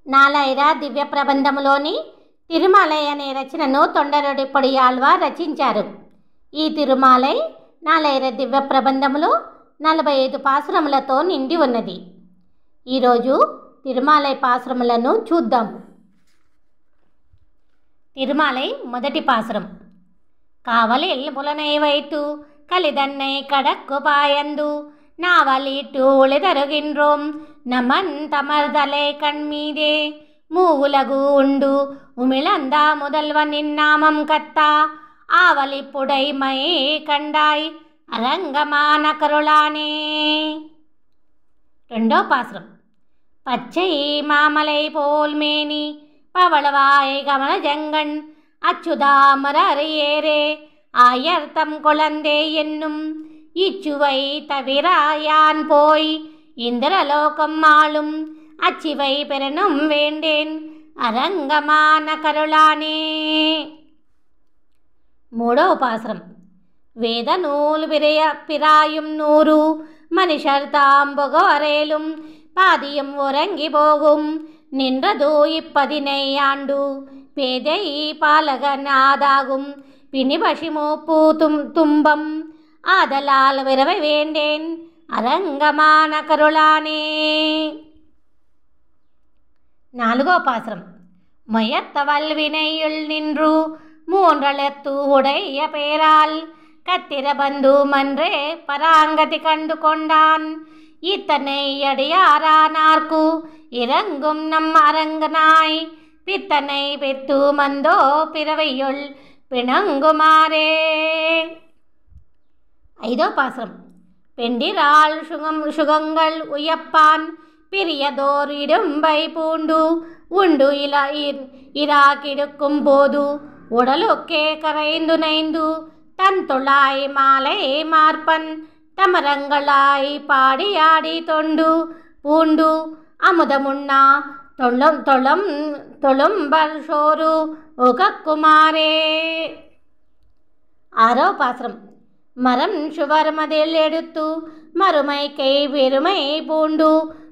నాలాయిర దివ్య ప్రబంధములోని తిరుమలై అనే రచనను తొండరెడ్డిపొడి ఆళ్వార్ రచించారు. ఈ తిరుమలై నాలాయిర దివ్య ప్రబంధములో 45 పాసురములతో నిండి ఉన్నది. ఈరోజు తిరుమలై పాసురములను చూద్దాం. తిరుమలై మొదటి పాసురం. కావలిల్ పులనై వైతు కలిదన్నై கடக்கு பாயந்து நாவலிட்டு ஒளிதருகின்றோம் நமன் தமர்தலை கண்மீதே மூவுலகு உண்டு உமிழந்தா முதல்வனின் நாமம் கத்தா ஆவலிப்புடைமை கண்டாய் அரங்கமான கருளானே. రెండో పాసురం. பச்சை மாமலை போல் மேனி பவளவாய் கமல ஜங்கண் அச்சுதாமர அரியேரே ஆயர்த்தம் குழந்தே என்னும் இச்சுவை தவிர யான் போய் இந்திரலோகம் ஆளும் அச்சிவை பெறனும் வேண்டேன் அரங்கமான கருளானே. మూడవ పాసురం. వేద నూలు பிராயும் 100 மனுஷர் தாம்பொகவரேலும் பாதியும் உறங்கி போகும் நின்றது 10 ஆண்டு பேதை பாலகனாதாகும் பிணிபசி மூப்பு துன்பம் ஆதலால் விரவ வேண்டேன் அரங்கமான கருளானே. నాలుగో పాసురం. మొయத்த வல்வினையுள் நின்று மூன்றளத்து உடைய பேரால் கத்திர பந்து மன்றே பராங்கதி கண்டு கொண்டான் இத்தனை அடியாரானார்க்கு இறங்கும் நம் அரங்கனாய் பித்தனை பெத்து மந்தோ பிறவையுள் பிணங்குமாரே. ఐదో పాసురం. பெண்டிராள் சுகங்கள் உயப்பான் பிரியதோர் இடும்பை பூண்டு உண்டு இராக்கிடுக்கும் போது உடலுக்கே கரைந்து நைந்து தன் தொழாய் மாலை மார்பன் தமரங்களாய் பாடியாடி தொண்டு பூண்டு அமுதமுண்ணா தொழும்பர் சோறு உகக்குமாரே. ఆరో పాసురం. மரம் சுவர் மதில் எடுத்து மறுமைக்கை பெருமை பூண்டு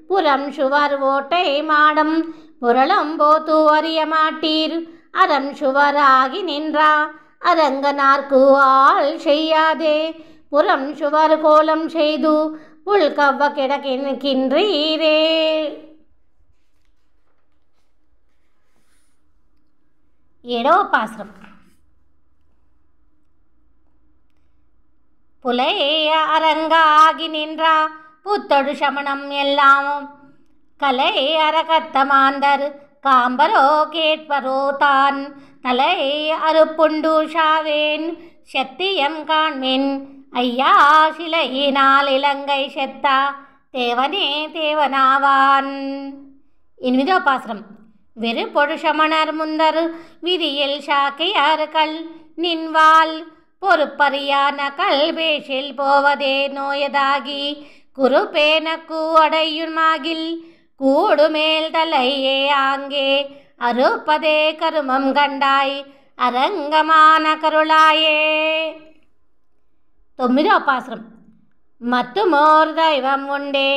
புறம் சுவர் ஓட்டை மாடம் புரளம் போத்து அறிய மாட்டீர் அறம் சுவராகி நின்றா அரங்கனார்க்கு ஆள் செய்யாதே புறம் சுவர் கோலம் செய்து புல் கவ்வ கிடக்கின்றீரே. ఏడవ పాసురం. புலைய அரங்காகி நின்றா புத்தொடு சமணம் எல்லாம் கலை அரகத்த மாந்தர் காம்பரோ கேட்பரோ தான் தலை அறுப்புண்டு ஷாவேன் சத்தியம் காண்மின் ஐயா சிலையினால் இலங்கை செத்தா தேவனே தேவனாவான். ఎనిమిదో పాసురం. வெறு பொழுஷமணர் முந்தர் விதியில் சாக்கையார்கள் நின்வாள் பொறுப்பறியான கல்பேஷில் போவதே நோயதாகி குறுப்பேனக்கு அடையுமாகில் கூடுமேல் தலையே ஆங்கே அறுப்பதே கருமம் கண்டாய் அரங்கமான கருளாயே. తొమ్మిదో పాసురం. మత్తుమోర్ దైవం ఉండే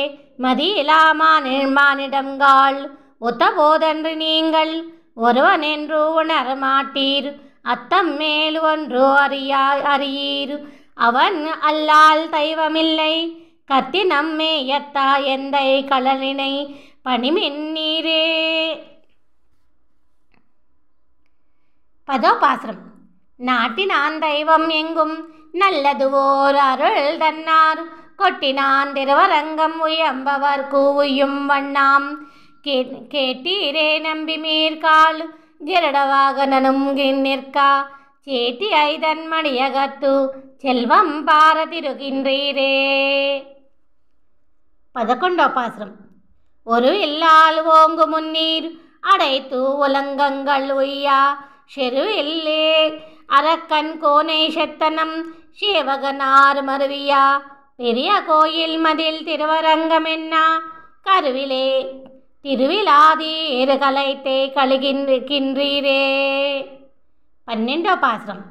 மதியிலா மானிடங்காள் ஒத்தபோதன்று நீங்கள் ஒருவனென்று உணரமாட்டீர் அத்தம் மேல் ஒன்று அறியீர் அவன் அல்லால் தெய்வமில்லை கத்தி நம்மே எத்தா எந்தை கலனினை பணிமின்னீரே. పదో పాసురం. நாட்டினான் தெய்வம் எங்கும் நல்லது ஓர் அருள் தன்னார் கொட்டினான் திருவரங்கம் உயம்பவர்க்கு உய்யும் வண்ணாம் கேட்டீரே நம்பி மேற்கால் గిరడవాగననుం నిற்கா చేటి ఐదన్మడియగత్తు చెల్వం பாரதிருகின்றீரே. 11వ పాసురం. ஒரு இல்லால் ஓங்கு முன்னீர் அடைத்து உலங்கங்கள் உய்யா செருவில்லே அரக்கன் கோனை செத்தனம் சேவகனார் மருவியா பெரிய கோயில் மதில் திருவரங்கம் என்ன கருவிலே திருவிழாதீர் கலைத்தே கழுகின்றீரே. 12వ பாசுரம்.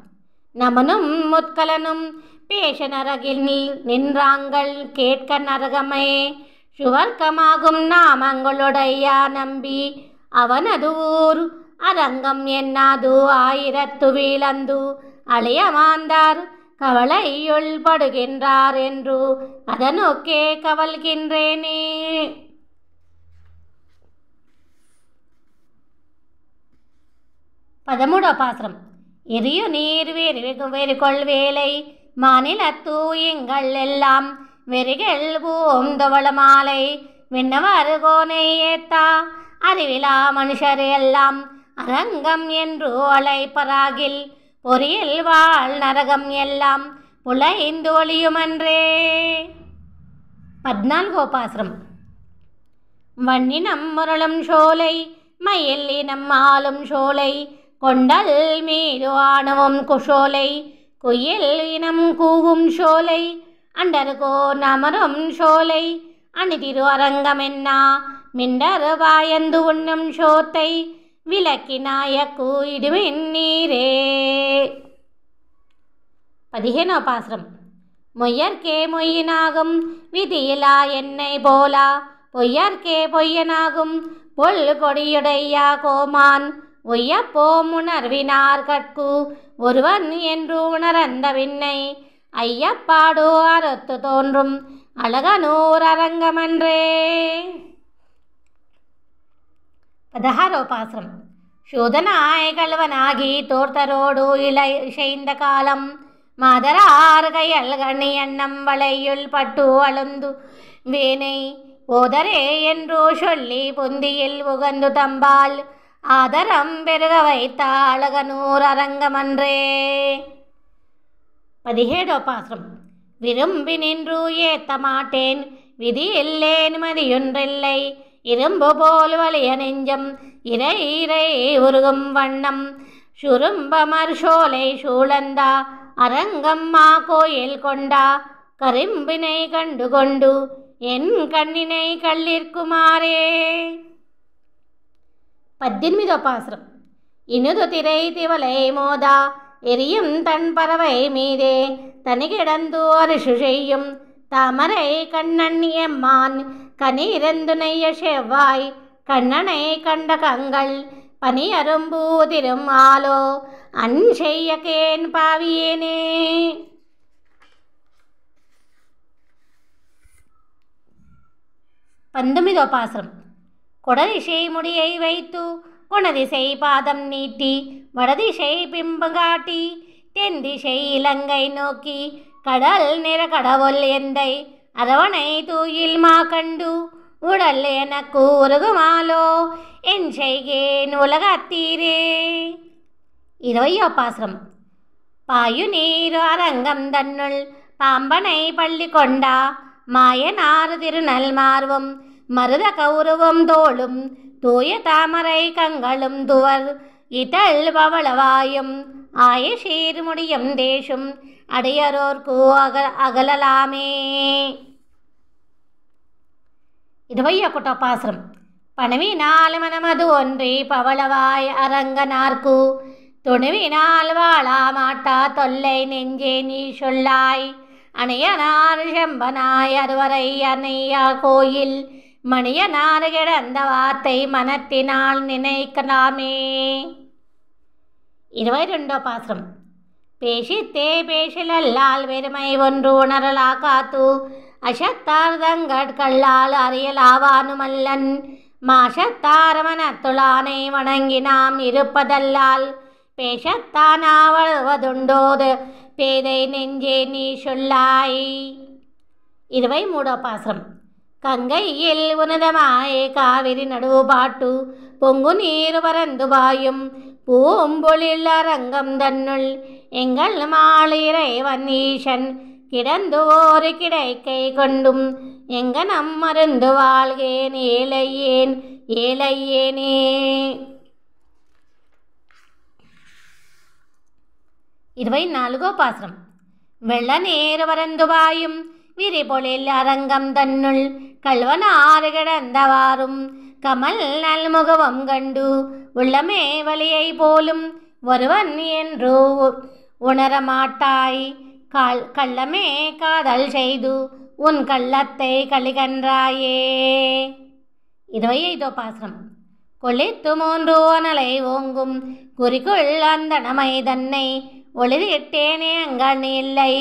நமனும் முத்கலனும் பேச நரகில் நின்றாங்கள் கேட்க நரகமே சுவர்க்கமாகும் நாமங்களுடைய நம்பி அவனது ஊர் அரங்கம் என்னாது ஆயிரத்து வீழந்து அழிய மாந்தார் கவலையுள் படுகின்றார் என்று அதனொக்கே கவல்கின்றேனே. 13 பாசுரம். எரியு நீர் வெறிகொள் வேலை மாநிலத்து எங்கள் எல்லாம் வெறிகள் பூந்தவள மாலை விண்ணவர் கோனை ஏத்தா அறிவிலா மனுஷர் எல்லாம் அரங்கம் என்று அழைப்பராகில் பொறியில் வாழ் நரகம் எல்லாம் புலைந்து ஒளியுமன்றே. 14 பாசுரம். வண்ணினம் முரளும் சோலை மயில் இனம் ஆளும் சோலை கொண்டல் மீது ஆணவம் குஷோலை குயில் இனம் கூவும் சோலை அண்டர்கோ நமரும் சோலை அணிதிரு அரங்கமென்னா மிண்டர் வாயந்து உண்ணும் சோத்தை விளக்கினாயக்கு இடுமின் நீரே. 15 பாசுரம். மொய்யர்க்கே மொய்யினாகும் விதியிலா என்னை போலா பொய்யர்க்கே பொய்யனாகும் பொல் கொடியுடையா கோமான் ஒய்யப்போம் உணர்வினார் கட்கு ஒருவன் என்று உணரந்த விண்ணை ஐயப்பாடோ அறுத்து தோன்றும் அழகனூர் அரங்கமன்றே. 16 பாசுரம். சூதனாய் கல்வனாகி தோர்த்தரோடு இசைந்த காலம் மாதரார் கையல் கணி எண்ணம் வளையுள் பட்டு அழுந்து வேனை ஓதரே என்று சொல்லி பொந்தியில் உகந்து தம்பால் ஆதரம் பெருக வைத்த அழகனூர் அரங்கமன்றே. 17 பாசுரம். விரும்பி நின்று ஏத்த மாட்டேன் விதி இல்லேன் மதியொன்றில்லை இரும்பு போல் வலிய நெஞ்சம் இறை இறை உருகும் வண்ணம் சுரும்பமர் சோலை சூழந்தா அரங்கம்மா கோயில் கொண்டா கரிம்பினை கண்டு கொண்டு என் கண்ணினை கள்ளிற்குமாறே. 18 பாசுரம். இனுது திரை திவலை மோதா எரியும் தன் பறவை மீதே தனி கிடந்து அரிசு செய்யும் தாமரை கண்ணன்னியம்மான் கனிரந்து நெய்ய செவ்வாய் கண்ணனை கண்ட கங்கள் பனி அரும்பு திரும் ஆலோ அன் செய்ய கேன் பாவியேனே. 19 பாசுரம். கொடதிசை முடியை வைத்து குணதிசை பாதம் நீட்டி வடதிசை பிம்பங்காட்டி தென்திசை இலங்கை நோக்கி கடல் நிற கடவுள் எந்தை அரவணை தூயில் மா கண்டு உடல் எனக்கு உருகுமாலோ என் செய்கேன் உலகத்தீரே. 20 பாசுரம். பாயு நீர் அரங்கம் தன்னுள் பாம்பனை பள்ளி கொண்டா மாயனாறு திருநல் மார்வம் மருத கௌரவம் தோளும் தூய தாமரை கங்களும் துவர் இதழ் பவளவாயும் ஆய சீர் முடியும் தேசும் அடையரோர்க்கு அகலலாமே. 21 பாசுரம். பணவினால் மனமது ஒன்றி பவளவாய் அரங்கனார்க்கு துணிவினால் வாழா மாட்டா தொல்லை நெஞ்சே நீ சொல்லாய் அணையனார் செம்பனாய் அறுவரை அணையா கோயில் மணியனார் கிடந்த வார்த்தை மனத்தினால் நினைக்கலாமே. 22 பாசுரம். பேசித்தே பேசிலல்லால் வெறுமை ஒன்று உணரலா காத்து அசத்தார் தங்கட்கல்லால் அறியலாவானுமல்லன் மாசத்தார் மனத்துளானை வணங்கி நாம் இருப்பதல்லால் பேசத்தானாவதுண்டோது பேதை நெஞ்சே நீ சொல்லாய். 23 பாசுரம். கங்கையில் உனதமாயே காவிரி நடுவு பாட்டு பொங்கு நீர் பரந்து பாயும் பூம்பொழில் அரங்கம் தன்னுள் எங்கள் மாளிரைவன் ஈசன் கிடந்து ஓரு கிடைக்கை கொண்டும் எங்கனம் மருந்து வாழ்கேன் ஏழையேன் ஏழையேனே. 24 பாசுரம். வெள்ள நேர் வரந்து பாயும் விரிபொழில் அரங்கம் தன்னுள் கல்வனாறு கிடந்தவாறும் கமல் நல்முகவம் கண்டு உள்ளமே வலியை போலும் ஒருவன் என்று உணரமாட்டாய் கள்ளமே காதல் செய்து உன் கள்ளத்தை கலிகன்றாயே. 25 பாசுரம். கொளித்து மூன்று அனலை ஓங்கும் குறிக்குள் அந்தனமை தன்னை ஒளிரிட்டேனே அங்கண் இல்லை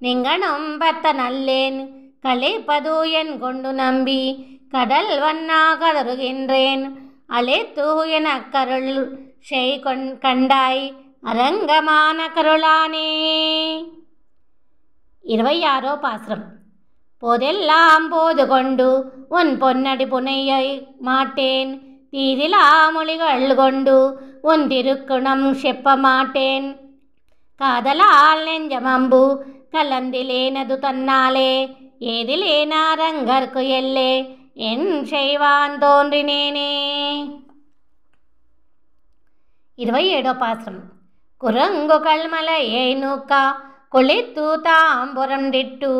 நிங்கனும் பத்த நல்லேன் கழிப்பது என் கொண்டு நம்பி கடல் வண்ணா கதறுகின்றேன் அழித்து என கருள் செய் கண்டாய் அரங்கமான கருளானே. 26 பாசுரம். போதெல்லாம் போது கொண்டு உன் பொன்னடி புனையை மாட்டேன் தீதிலா மொழிகள் கொண்டு உன் திருக்குணம் செப்ப மாட்டேன் காதலால் நெஞ்சமம்பு கலந்திலேனது தன்னாலே ஏதிலேனாரங்கற்கு எல்லே என் செய்வான் தோன்றினேனே. 27 பாசுரம். குரங்கு கல்மலையை நூக்கா குளித்து தாம்புரண்டிட்டு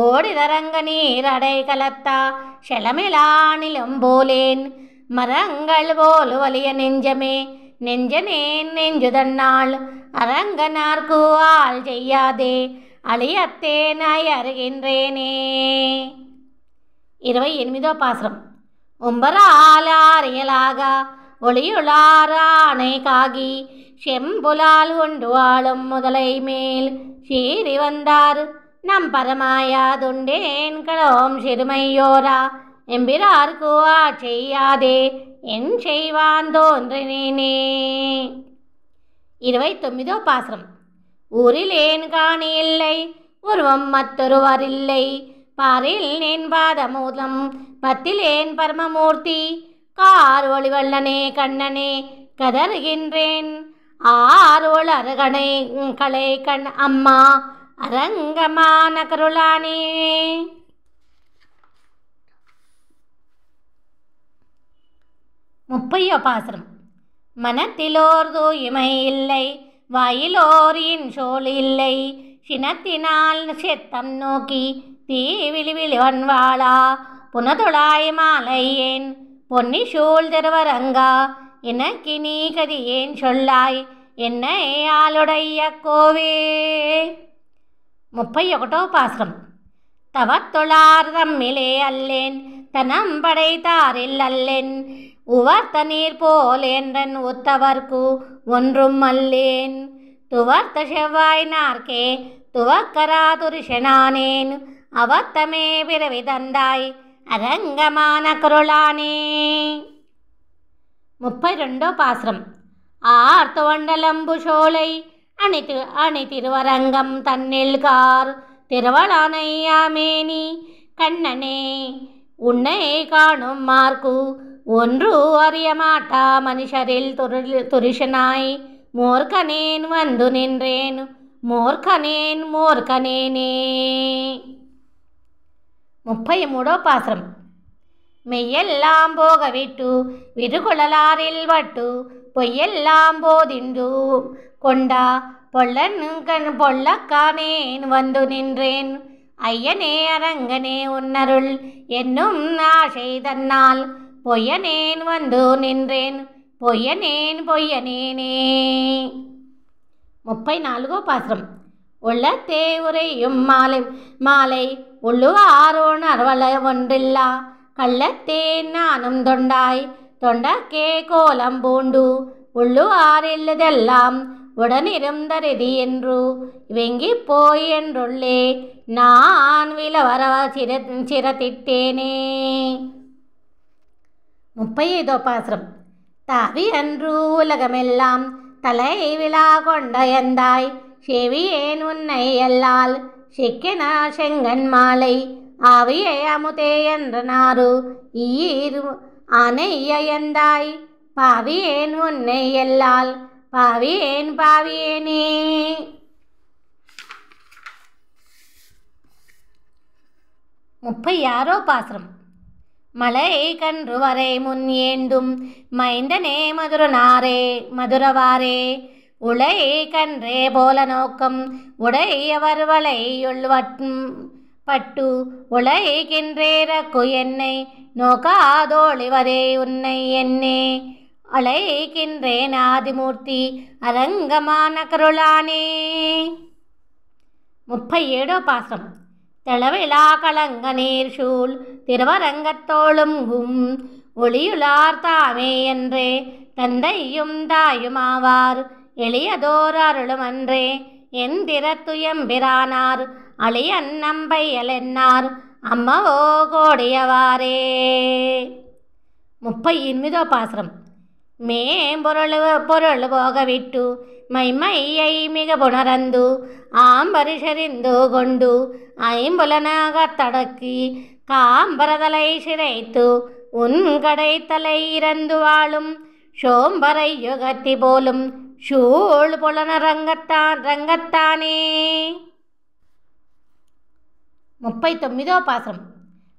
ஓடிதரங்க நீரடை கலத்தா செலமிலானிலும் போலேன் மரங்கள் போல் வலிய நெஞ்சமே நெஞ்சனேன் நெஞ்சுதன்னாள் அரங்கனார்க்கு ஆள் செய்யாதே அழியத்தேனாய் அருகின்றேனே. 28 பாசுரம். ஒம்பராலாரியலாக ஒளியுளாரானை காகி செம்புலால் கொண்டு வாழும் முதலை மேல் சீறி வந்தார் நம் பரமாயாதுண்டேன் களோம் சிறுமையோரா எம்பிரார்க்கு செய்யாதே என் செய்வான் தோன்றினேனே. 29 பாசுரம். ஊரிலேன் காணி இல்லை உருவம் மற்றொருவரில்லை பாரில் நேன் பாதமூலம் பத்திலேன் பரமமூர்த்தி கார் ஒளிவல்லனே கண்ணனே கதறுகின்றேன் ஆர் ஒளர்கனை களை கண் அம்மா அரங்கமான கருளானே. 30 பாசுரம். மனத்திலோர் தூய்மை இல்லை வாயிலோரின் சோல் இல்லை சினத்தினால் செத்தம் நோக்கி தீவிழிவிழிவன் வாழா புனதுளாய் மாலையேன் பொன்னி சூழ் திருவரங்கா எனக்கு நீ கதியேன் சொல்லாய் என்னை ஆளுடைய கோவே. 31 பாசுரம். தவத்தொழார் தம்மிலே அல்லேன் தனம் படைத்தாரில் அல்லேன் உவர்த்த நீர் போல் என்றன் உத்தவர்க்கு ஒன்றும் அல்லேன் துவர்த்த செவ்வாய் நார்க்கே துவக்கரா துரிஷனானேன் அவர்த்தமே பிறவி தந்தாய் அரங்கமான கருளானே. 32 பாசுரம். ஆர்த்தவண்டலம்பு சோலை அணி திருவரங்கம் தன்னில் கார் திருவளானையாமேனி கண்ணனே உன்னை காணும் மார்க்கு ஒன்று அறிய மாட்டா மனுஷரில் துரிஷனாய் மோர்கனேன் வந்து நின்றேன் மோர்கனேன் மோர்கனேனே. 33 பாசுரம். மெய்யெல்லாம் போகவிட்டு விருகுழலாரில் வட்டு பொய்யெல்லாம் போதிண்டு கொண்டா பொல்லக்கானேன் வந்து நின்றேன் ஐயனே அரங்கனே உன்னருள் என்னும் ஆசை தன்னால் பொய்யனேன் வந்து நின்றேன் பொய்யனேன் பொய்யனேனே. 34 பாசுரம். உள்ளத்தே உரையும் மாலை உள்ளுவாரோன் அறுவல ஒன்றில்லா கள்ளத்தேன் நானும் தொண்டாய் தொண்டக்கே கோலம் பூண்டு உள்ளுவாரில்லதெல்லாம் உடனிருந்தரிதி என்று வெங்கி போய் என்றுள்ளே நான் விலவர சிரத்திட்டேனே. 35 பாசுரம். தாவி அன்று உலகமெல்லாம் தலை விழா கொண்ட எந்தாய் செவியேன் உன்னை எல்லால் சிக்கென செங்கன் மாலை ஆவியை அமுதே என்றனாரு ஈரு ஆனைய எந்தாய் பாவியேன் உன்னை எல்லால் பாவியேன் பாவியேனே. 36 பாசுரம். மலை கன்று வரை முன் ஏந்தும் மைந்தனே மதுரவாரே உலை கன்றே போல நோக்கம் உடையவர் வளையுள்வட்டும் பட்டு உழைக்கின்றேரக்கு என்னை நோக்காதோழிவரே உன்னை என்னே அழைக்கின்றேன் ஆதிமூர்த்தி அரங்கமான கருளானே. 37 பாசுரம். தளவிழா களங்க நீர் சூழ் திருவரங்கத்தோளும் ஒளியுளார் தாமே என்றே தந்தையும் தாயுமாவார் எளியதோர் அருளும் அன்றே எந்திரத்துயம்பிரானார் அழியன் நம்பையலென்னார் அம்மவோ கோடியவாரே. 38వ பாசுரம். பொருள் போகவிட்டு மைமையை மிக புணரந்து ஆம்பரிஷரிந்து கொண்டு ஐம்புலனாகத்தடக்கி காம்பரதலை சிரைத்து உன்கடை தலை இறந்து வாழும் சோம்பரை யுகத்தி போலும் சூழ் புலன ரங்கத்தானே. 39వ பாசுரம்.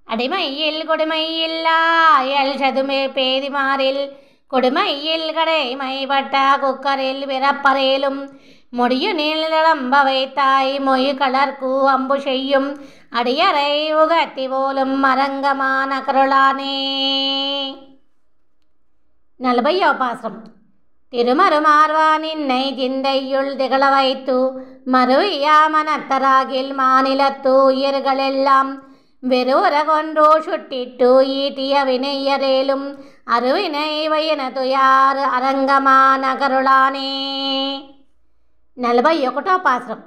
அடிமையில் கொடுமையில்லாயல் சதுமே பேதிமாரில் கொடுமையில் கடைமைப்பட்ட குக்கரில் பிறப்பரேலும் முடியு நீளம்ப வைத்தாய் மொய் கலர்க்கு அம்பு செய்யும் அடியரை உகத்தி போலும் அரங்கமான கருளானே. 40వ பாசுரம். திருமருமார்வா நின்னை சிந்தையுள் திகழ வைத்து மறுவியா மனத்தராகில் மாநிலத்து உயிர்களெல்லாம் வெறுவர கொன்றோ சுட்டிட்டு ஈட்டிய வினையரேலும் அருவினை வயன துயார் அரங்கமான கருளானே. 41వ பாசுரம்.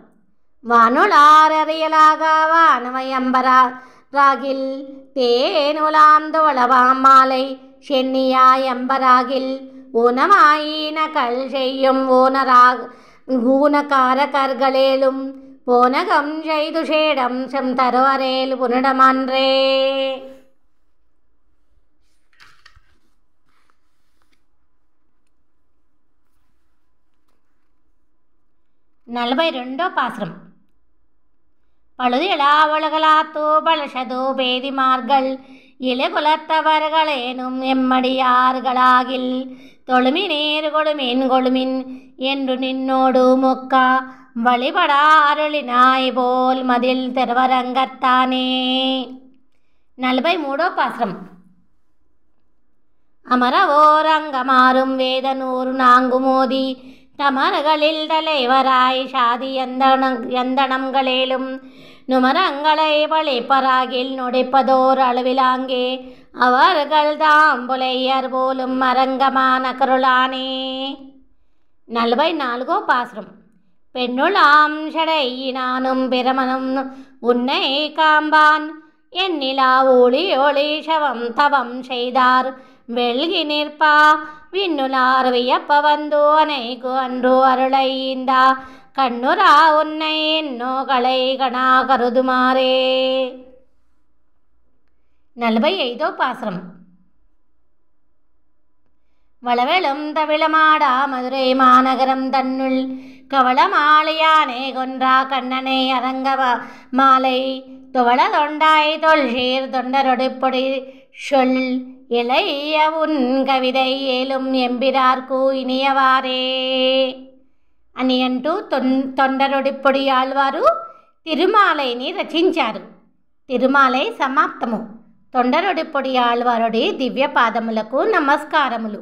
வானுளாரறியலாக வானவயம்பராகில் தேனுலாந்தோளவாம் மாலை சென்னியாயம்பராகில் ஊனமாயின கல் செய்யும் ஊனகாரகர்களேலும் போனகம் செய்து சேடம் செம் தருவரேல் புனிடமன்றே. 42వ பாசுரம். பழுதிலா ஒழுகலாத்தோ பழசதோ பேதிமார்கள் இளகுலத்தவர்களேனும் எம்மடியார்களாகில் தொழுமி நீர் கொழுமின் என்று நின்னோடு மொக்கா வழிபடா அருளினாய் போல் மதில் திருவரங்கத்தானே. 43వ பாசுரம். அமரவோரங்கமாறும் வேதனூர் நாங்குமோதி தமர்களில் தலைவராய் சாதி எந்தனங்களேலும் நுமரங்களை பழிப்பராகில் நொடிப்பதோர் அளவிலாங்கே அவர்கள் தாம்புலையர் போலும் அரங்கமான கருளானே. 44వ பாசுரம். பெண்ணுளாம் சடையினானும் பிரமனும் உன்னை காம்பான் எண்ணிலா ஒளி சவம் தவம் செய்தார் வெள்கி நிற்பா விண்ணுளார் வியப்ப வந்து அனைக்கு அன்று அருளைந்தா கண்ணுரா உன்னை என்னோகளை கணா கருதுமாறே. 45వ பாசுரம். வளவெளும் தவிளமாடா மதுரை மாநகரம் தன்னுள் கவளமாளியானே கொன்றா கண்ணனை அரங்க மாலை துவள தொண்டாய் தொல்சீர் தொண்டரொடுப்பொடி சொல் இளைய உன் கவிதை ஏலும் எம்பிரார்க்கு இனியவாரே అని అంటూ తొండరొడిప్పొడి ఆళ్వారు తిరుమాలైని రచించారు. తిరుమాలై సమాప్తము. తొండరొడిప్పొడి ఆళ్వారుడి దివ్య పాదములకు నమస్కారములు.